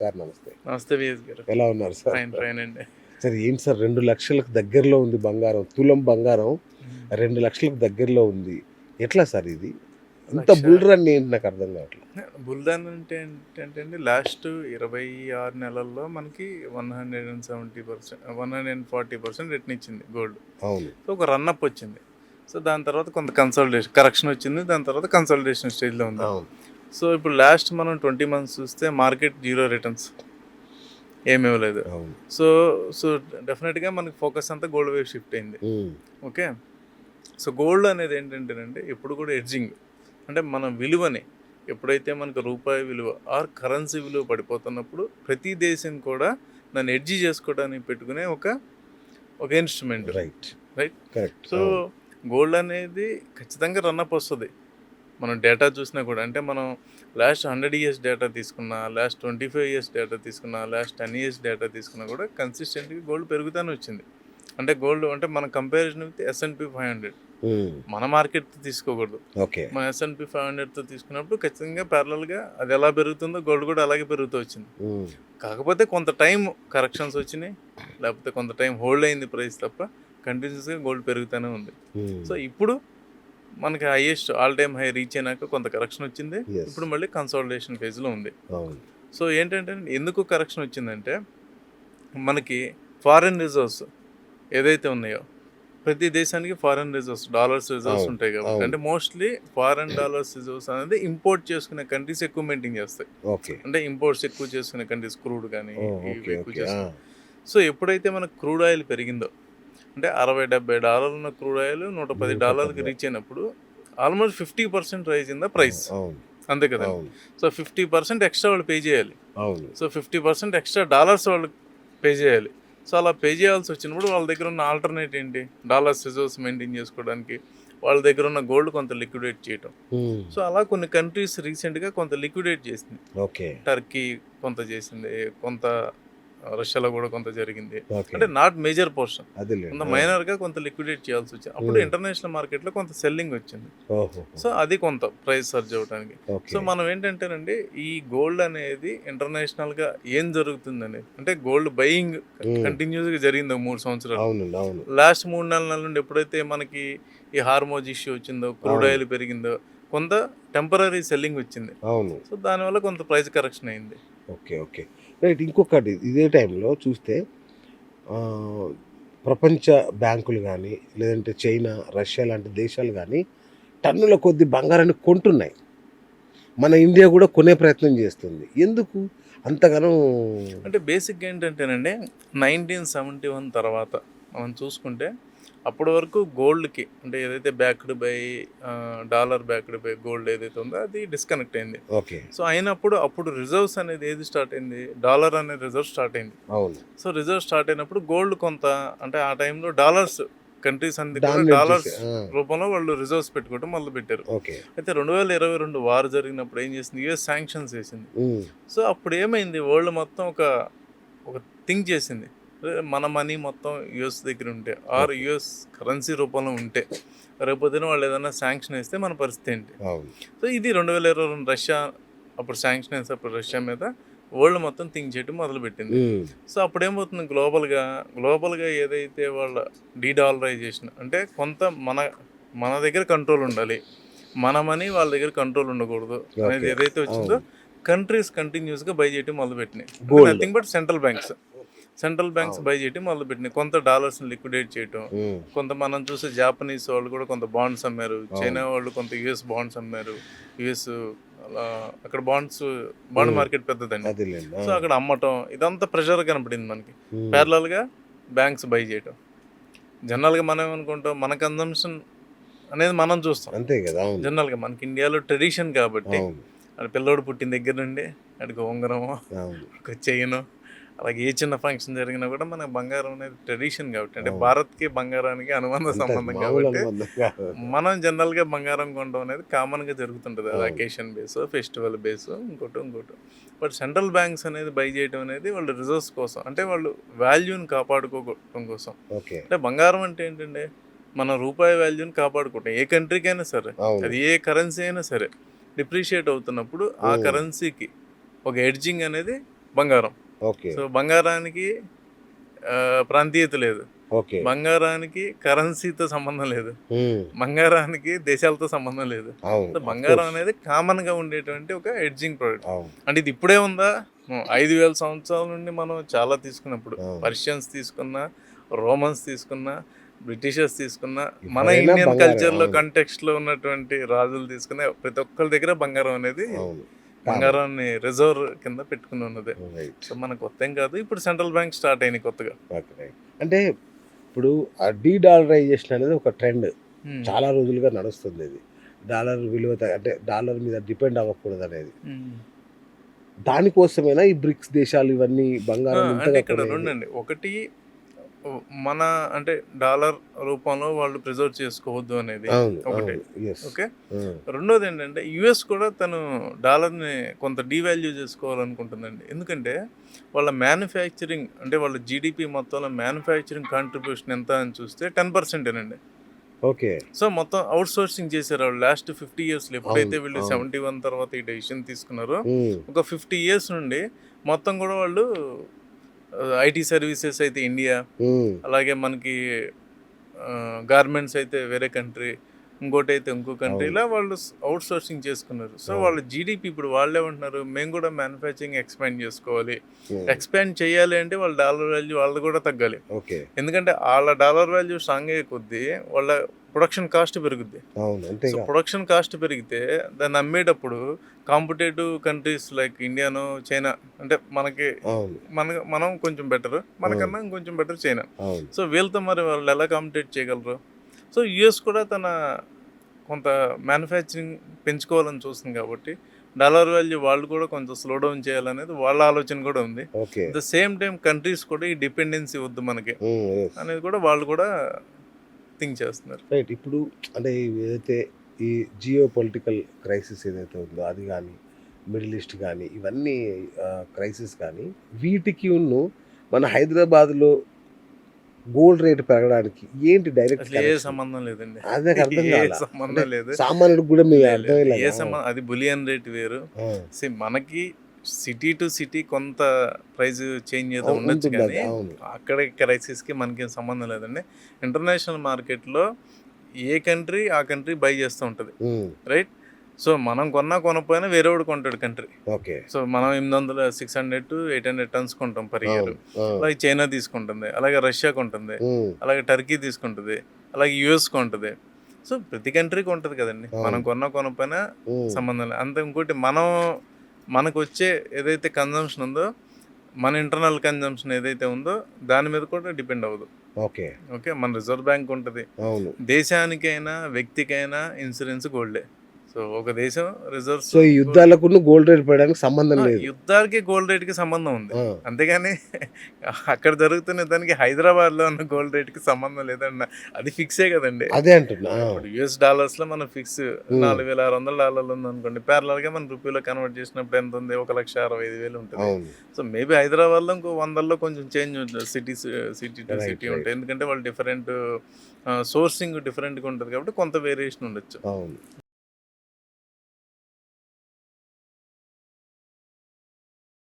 Sir నమస్తే. నమస్తే VS గారు. ఎలా ఉన్నారు సార్? ఫైన్ ఫైన్ అండి. సార్ ఏంటి సార్ 2,00,000కి దగ్గరలో ఉంది బంగారం. తులం బంగారం హ్మ్. 2,00,000కి దగ్గరలో ఉంది. ఎట్లా సార్ ఇది? ఇంత లక్ష బుల్ రన్ ఏంటి నాకు అర్థం కావట్లేదు. బుల్‌దాన్ అంటే ఏంటంటే అండి లాస్ట్ 26 నెలల్లో మనకి 170%, 140% రిటర్న్ ఇచ్చింది గోల్డ్. అవును. సో ఒక రన్అప్ వచ్చింది. సో దాని తర్వాత కొంత కరెక్షన్ వచ్చింది. దాని తర్వాత కన్సాలిడేషన్ స్టేజ్‌లో ఉంది. అవును. సో ఇప్పుడు లాస్ట్ మనం 20 మంత్స్ చూస్తే మార్కెట్ 0 రిటర్న్స్. ఏమి ఇవ్వలేదు. అవును. సో సో డెఫినెట్‌గా మనకి ఫోకస్ అంతా గోల్డ్ వైపు షిఫ్ట్ అయింది. హ్మ్. ఓకే. సో గోల్డ్ అనేది ఏంటంటేనండి ఎప్పుడు కూడా ఎడ్జింగ్. అంటే మన విలువని ఎప్పుడైతే మనకు రూపాయి విలువ ఆర్ కరెన్సీ విలువ పడిపోతున్నప్పుడు ప్రతి దేశం కూడా దాన్ని ఎడ్జి చేసుకోవడానికి పెట్టుకునే ఒక instrument. Right. Right. Correct. So అవును. గోల్డ్ అనేది ఖచ్చితంగా రన్అప్ వస్తుంది. మనం డేటా చూసినా కూడా అంటే మనం లాస్ట్ 100 ఇయర్స్ డేటా తీసుకున్నా, లాస్ట్ 25 ఇయర్స్ డేటా తీసుకున్నా, లాస్ట్ 10 ఇయర్స్ డేటా తీసుకున్నా కూడా కన్సిస్టెంట్గా గోల్డ్ పెరుగుతూనే వచ్చింది. అంటే గోల్డ్ అంటే మన కంపారిజన్ విత్ S&P 500 హ్మ్. మన మార్కెట్ తీసుకోకూడదు. ఓకే. మన S&P 500తో తీసుకున్నప్పుడు ఖచ్చితంగా ప్యారలల్గా అది ఎలా పెరుగుతుందో గోల్డ్ కూడా అలాగే పెరుగుతూ వచ్చింది. హ్మ్. కాకపోతే కొంత టైం కరెక్షన్స్ వచ్చినాయి, లేకపోతే కొంత టైం హోల్డ్ అయింది ప్రైస్ తప్ప కంటిన్యూస్గా గోల్డ్ పెరుగుతూనే ఉంది. హ్మ్. సో ఇప్పుడు మనకి highest all time high rich అయినాక కొంత కరెక్షన్ వచ్చింది. Yes. ఇప్పుడు మళ్ళీ కన్సాలిడేషన్ ఫేజ్లో ఉంది. అవును. సో ఏంటంటే ఎందుకు కరెక్షన్ వచ్చిందంటే మనకి ఫారిన్ రిజర్వ్స్ ఏదైతే ఉన్నాయో ప్రతి దేశానికి ఫారిన్ రిజర్వ్స్ డాలర్స్ రిజర్వ్స్ అవును. ఉంటాయి కాబట్టి అవును. అంటే మోస్ట్లీ ఫారిన్ డాలర్స్ రిజర్వ్స్ అనేది ఇంపోర్ట్ చేసుకునే కంట్రీస్ ఎక్కువ మెయింటైన్ చేస్తాయి. ఓకే. అంటే ఇంపోర్ట్స్ ఎక్కువ చేసుకునే కంట్రీస్ క్రూడ్ కానీ ఓకే. ఇవి ఎక్కువ ఓకే. చేసుకున్నాయి. సో ఎప్పుడైతే మనకు క్రూడ్ ఆయిల్ పెరిగిందో అంటే $60-70 ఉన్న క్రూడ్ ఆయిల్ $110 రీచ్ అయినప్పుడు almost 50% rise in the price. అవును. అంతే కదండి. అవును. సో 50% ఎక్స్ట్రా వాళ్ళు పే చేయాలి. అవును. సో 50% ఎక్స్ట్రా డాలర్స్ వాళ్ళు పే చేయాలి. సో అలా పే చేయాల్సి వచ్చినప్పుడు వాళ్ళ దగ్గర ఉన్న ఆల్టర్నేట్ ఏంటి, డాలర్స్ రిజర్వ్స్ మెయింటైన్ చేసుకోవడానికి వాళ్ళ దగ్గర ఉన్న గోల్డ్ కొంత లిక్విడేట్ చేయటం. హ్మ్. సో అలా కొన్ని కంట్రీస్ రీసెంట్గా కొంత లిక్విడేట్ చేసింది. ఓకే. టర్కీ కొంత చేసింది, కొంత రష్యాలో కూడా కొంత జరిగింది. ఓకే. అంటే నాట్ మేజర్ పోర్షన్, అదేలేండి. కొంత మైనర్గా కొంత లిక్విడేట్ చేయాల్సి వచ్చింది. అప్పుడు ఇంటర్నేషనల్ మార్కెట్లో కొంత సెల్లింగ్ వచ్చింది. ఓహో. సో అది కొంత ప్రైస్ సర్జ్ అవ్వడానికి. ఓకే. సో మనం ఏంటంటేనండి ఈ గోల్డ్ అనేది ఇంటర్నేషనల్గా ఏం జరుగుతుందనేది అంటే గోల్డ్ బయింగ్ కంటిన్యూస్గా జరిగింది 3 సంవత్సరాలు. అవునండి. అవును. లాస్ట్ 3-4 నెలల నుండి ఎప్పుడైతే మనకి ఈ హార్మోజ్ ఇష్యూ వచ్చిందో, క్రూడ్ ఆయిల్ పెరిగిందో కొంత టెంపరరీ సెల్లింగ్ వచ్చింది. అవును. సో దానివల్ల కొంత ప్రైస్ కరెక్షన్ అయింది. ఓకే. ఓకే. రైట్. ఇంకొకటి ఇదే టైంలో చూస్తే ప్రపంచ బ్యాంకులు గానీ, లేదంటే చైనా, రష్యా లాంటి దేశాలు గానీ టన్నుల కొద్దీ బంగారాన్ని కొంటున్నాయి. మన ఇండియా కూడా కొనే ప్రయత్నం చేస్తుంది. ఎందుకు అంతగానం? అంటే బేసిక్గా ఏంటంటేనండి 1971 తర్వాత మనం చూసుకుంటే అప్పటి వరకు గోల్డ్కి అంటే ఏదైతే backed by dollar backed buy gold ఏదైతే ఉందో అది డిస్కనెక్ట్ అయింది. ఓకే. సో అయినప్పుడు అప్పుడు రిజర్వ్స్ అనేది ఏది స్టార్ట్ అయింది, డాలర్ అనే రిజర్వ్ స్టార్ట్ అయింది. అవును. సో రిజర్వ్ స్టార్ట్ అయినప్పుడు గోల్డ్ కొంత అంటే ఆ టైంలో డాలర్స్ కంట్రీస్ అన్ని కూడా డామినేట్ డాలర్స్ చేసే. రూపంలో వాళ్ళు రిజర్వ్స్ పెట్టుకోవడం మొదలు పెట్టారు. ఓకే. అయితే 2022 వార్ జరిగినప్పుడు ఏం చేసింది, యూఎస్ శాంక్షన్స్ వేసింది. హ్మ్. సో అప్పుడు ఏమైంది, వరల్డ్ మొత్తం ఒక థింక్ చేసింది, మన మనీ మొత్తం యూఎస్ దగ్గర ఉంటే ఆర్ యూఎస్ కరెన్సీ రూపంలో ఉంటే రేపొద్దున వాళ్ళు ఏదైనా శాంక్షన్ వేస్తే మన పరిస్థితి ఏంటి. అవును. సో ఇది 2022 రష్యా అప్పుడు శాంక్షన్ వేస్తే అప్పుడు రష్యా మీద వరల్డ్ మొత్తం థింక్ చేయడం మొదలుపెట్టింది. హ్మ్. సో అప్పుడు ఏమవుతుంది, గ్లోబల్గా ఏదైతే వాళ్ళ డీడాలరైజేషన్ అంటే కొంత మన దగ్గర కంట్రోల్ ఉండాలి, మన మనీ వాళ్ళ దగ్గర కంట్రోల్ ఉండకూడదు అనేది ఓకే. ఏదైతే వచ్చిందో అవును. కంట్రీస్ కంటిన్యూస్గా బై చేయడం మొదలుపెట్టినాయి. Gold. Nothing but central banks అవును. బై చేయడం మొదలుపెట్టినాయి. కొంత డాలర్స్ని లిక్విడేట్ చేయటం, హ్మ్. కొంత మనం చూసే జాపనీస్ వాళ్ళు కూడా కొంత బాండ్స్ అమ్మారు, చైనా అవును. వాళ్ళు కొంత యుఎస్ బాండ్స్ అమ్మారు. యుఎస్ అలా అక్కడ బాండ్ మార్కెట్ పెద్దదండి. అదేలేండి. సో అక్కడ అమ్మటం ఇదంతా ప్రెషర్ కనపడింది మనకి. హ్మ్. ప్యారలల్గా బ్యాంక్స్ బై చేయటం. జనరల్గా మనం ఏమనుకుంటాం, మన కన్జంప్షన్ అనేది మనం చూస్తాం. అంతే కదా. అవును. జనరల్గా మనకి ఇండియాలో ట్రెడిషన్ కాబట్టి అవును. ఆడ పిల్లోడు పుట్టిన దగ్గర నుండి ఆడికి ఉంగరము, అవును. ఒక చైను, అలాగే ఏ చిన్న ఫంక్షన్ జరిగినా కూడా మనకు బంగారం అనేది ట్రెడిషన్ కాబట్టి అంటే అవును. భారత్కి బంగారానికి అనుబంధ అంత సంబంధం మామూలు కాబట్టి అనుబంధం కాదు. మనం జనరల్గా బంగారం కొనడం అనేది కామన్గా జరుగుతుంటుంది. అది అవును. అకేషన్ బేస్, ఫెస్టివల్ బేస్, ఇంకోటి. బట్ సెంట్రల్ బ్యాంక్స్ అనేది బై చేయడం అనేది వాళ్ళు రిజర్వ్స్ కోసం అంటే వాళ్ళు వాల్యూని కాపాడుకోవడం కోసం. ఓకే. అంటే బంగారం అంటే ఏంటంటే మన రూపాయి వాల్యూని కాపాడుకుంటాం. ఏ కంట్రీకైనా సరే, అవును. అది ఏ కరెన్సీ అయినా సరే డిప్రిషియేట్ అవుతున్నప్పుడు ఆ హ్మ్. కరెన్సీకి ఒక ఎడ్జింగ్ అనేది బంగారం. ఓకే. సో బంగారానికి ప్రాంతీయత లేదు. ఓకే. బంగారానికి కరెన్సీతో సంబంధం లేదు. హ్మ్. బంగారానికి దేశాలతో సంబంధం లేదు. అవును. సో ఆఫ్ బంగారం కోర్స్. అనేది కామన్‌గా ఉండేటువంటి ఒక ఎడ్జింగ్ ప్రోడక్ట్. అవును. అంటే ఇది ఇప్పుడే ఉందా? 5000 సంవత్సరాల నుండి మనం చాలా తీసుకున్నప్పుడు అవును. పర్షియన్స్ తీసుకున్నా, రోమన్స్ తీసుకున్నా, బ్రిటిషర్స్ తీసుకున్నా, మన ఎవరైనా ఇండియన్ బంగారం. కల్చర్‌లో అవును. కంటెక్స్ట్‌లో ఉన్నటువంటి రాజులు తీసుకున్న ప్రతి ఒక్కళ్ళ దగ్గర బంగారం అనేది అవును. బంగారాన్ని రిజర్వ్ కింద పెట్టుకుని ఉన్నదే. రైట్. సో మనకు కొత్తేం కాదు. ఇప్పుడు సెంట్రల్ బ్యాంక్ స్టార్ట్ అయినాయి కొత్తగా. ఓకే. రైట్. అంటే ఇప్పుడు ఆ డీడాలరైజేషన్ అనేది ఒక ట్రెండ్. హ్మ్. చాలా రోజులుగా నడుస్తుంది ఇది. డాలర్ విలువ అంటే డాలర్ మీద డిపెండ్ అవ్వకూడదనేది. హ్మ్. దానికోసమేనా ఈ బ్రిక్స్ దేశాలు ఇవన్నీ బంగారం అంటే ఇంతగా ఇక్కడ కొనేది? రెండండి. ఒకటి మన అంటే డాలర్ రూపంలో వాళ్ళు ప్రిజర్వ్ చేసుకోవద్దు అనేది అవును. ఒకటి. అవును. యెస్. ఓకే. హ్మ్. రెండోది ఏంటంటే యుఎస్ కూడా తను డాలర్‌ని కొంత డీవాల్యూ చేసుకోవాలనుకుంటుందండి. ఎందుకంటే వాళ్ళ మ్యానుఫ్యాక్చరింగ్ అంటే వాళ్ళ జీడీపీ మొత్తంలో మ్యానుఫ్యాక్చరింగ్ కాంట్రిబ్యూషన్ ఎంత అని చూస్తే 10%నండి. ఓకే. సో మొత్తం అవుట్ సోర్సింగ్ చేశారు వాళ్ళు లాస్ట్ 50 ఇయర్స్‌లో. ఎప్పుడైతే అవును. వీళ్ళు అవును. 71 తర్వాత ఈ డెసిషన్ తీసుకున్నారో హ్మ్. ఒక 50 ఇయర్స్ నుండి మొత్తం కూడా వాళ్ళు ఐటీ సర్వీసెస్ అయితే ఇండియా, హ్మ్. అలాగే మనకి గార్మెంట్స్ అయితే వేరే కంట్రీ, ఇంకోటైతే ఇంకో కంట్రీ, అవును. ఇలా వాళ్ళు అవుట్ సోర్సింగ్ చేసుకున్నారు. సో అవును. వాళ్ళ జీడీపీ ఇప్పుడు వాళ్ళేమంటున్నారు, మేము కూడా మ్యానుఫ్యాక్చరింగ్ ఎక్స్పాండ్ చేసుకోవాలి. హ్మ్. ఎక్స్పాండ్ చేయాలి అంటే వాళ్ళ డాలర్ వాల్యూ వాళ్ళది కూడా తగ్గాలి. ఓకే. ఎందుకంటే వాళ్ళ డాలర్ వాల్యూ స్ట్రాంగ్ అయ్యే కొద్దీ వాళ్ళ ప్రొడక్షన్ కాస్ట్ పెరుగుద్ది. అవును. సో అంతేగా. ప్రొడక్షన్ కాస్ట్ పెరిగితే దాన్ని అమ్మేటప్పుడు కాంపిటేటివ్ కంట్రీస్ లైక్ ఇండియాను, చైనా, అంటే మనకి అవును. మనం కొంచెం బెటర్, మనకన్నా ఇంకొంచెం బెటర్ చైనా. అవును. సో వీళ్ళతో మరి వాళ్ళు ఎలా కాంపిటేట్ చేయగలరు? సో యుఎస్ కూడా తన కొంత మ్యానుఫ్యాక్చరింగ్ పెంచుకోవాలని చూస్తుంది కాబట్టి డాలర్ వాల్యూ వాళ్ళు కూడా కొంచెం స్లో డౌన్ చేయాలనేది వాళ్ళ ఆలోచన కూడా ఉంది. Okay. At the same time countries కూడా ఈ డిపెండెన్సీ వద్దు మనకి హ్మ్. యెస్. అనేది కూడా వాళ్ళు కూడా థింక్ చేస్తున్నారు. రైట్. ఇప్పుడు అంటే ఏదైతే ఈ జియో పొలిటికల్ క్రైసిస్ ఏదైతే ఉందో అది గానీ, మిడిల్ ఈస్ట్ గానీ, ఇవన్నీ క్రైసిస్ కానీ వీటికిను మన హైదరాబాద్‌లో గోల్డ్ రేట్ పెరగడానికి ఏంటి డైరెక్ట్ అసలు ఏ కనెక్షన్? సంబంధం లేదండి. అది నాకు అర్థం ఏ కాలా. అంటే సంబంధం లేదు. సామాన్యుడికి కూడా మీకు లేదు, లేదు. ఏ అర్థమయ్యేలాగా. సంబంధం, అది బులియన్ రేట్ వేరు. ఆ! మనకి సిటీ టు సిటీ కొంత ప్రైస్ చేంజ్ ఏదో ఉండొచ్చు ఉంటుంది అది. కానీ అవును. అక్కడ క్రైసిస్కి మనకేం సంబంధం లేదండి. ఇంటర్నేషనల్ మార్కెట్లో ఏ కంట్రీ ఆ కంట్రీ బై చేస్తూ ఉంటుంది, హ్మ్. రైట్? సో మనం కొనకపోయినా వేరేవాడు కొంటాడు కంట్రీ. ఓకే. సో మనం 600 to 800 టన్స్ కొంటాం పర్ ఇయర్. అవును. ఆ! అలాగే చైనా తీసుకుంటుంది, అలాగే రష్యా కొంటుంది, హ్మ్. అలాగే టర్కీ తీసుకుంటుంది, అలాగే యుఎస్ కొంటుంది. సో ప్రతి కంట్రీకి ఉంటుంది కదండి. మనం అవును. కొనకపోయినా హ్మ్. సంబంధం లేదు. అంతే. ఇంకోటి మనకు వచ్చే ఏదైతే కన్జంప్షన్ ఉందో, మన ఇంటర్నల్ కన్జంప్షన్ ఏదైతే ఉందో దాని మీద కూడా డిపెండ్ అవ్వదు. ఓకే. ఓకే. మన రిజర్వ్ బ్యాంక్ ఉంటుంది. అవును. దేశానికైనా వ్యక్తికైనా ఇన్సూరెన్స్ గోల్డే. సో ఒక దేశం రిజర్వ్స్ సో ఈ యుద్ధాలకును గోల్డ్ రేట్ పెరగడానికి సంబంధం లేదు. యుద్ధాలకి గోల్డ్ రేట్‌కి సంబంధం ఉంది. ఆ! అంతేగాని అక్కడ జరుగుతున్న దానికి హైదరాబాద్‌లో ఉన్న గోల్డ్ రేట్‌కి సంబంధం లేదన్న అది ఫిక్సే కదండీ. అదే అంటున్నా. ఆ! ఇప్పుడు యూఎస్ డాలర్స్‌లో మనం ఫిక్స్ హ్మ్. $4,600 ఉందనుకోండి. ప్యారలల్‌గా మన రూపీలో కన్వర్ట్ చేసినప్పుడు ఎంత ఉంది? 1,65,000 ఉంటుంది. అవును. సో మేబీ హైదరాబాద్‌లో ఇంకో 100లో కొంచెం చేంజ్ ఉంటుంది. City to right. City right. ఉంటాయి. ఎందుకంటే వాళ్ళు డిఫరెంట్ సోర్సింగ్ డిఫరెంట్‌గా ఉంటది కాబట్టి కొంత వేరియేషన్ ఉండొచ్చు. అవును.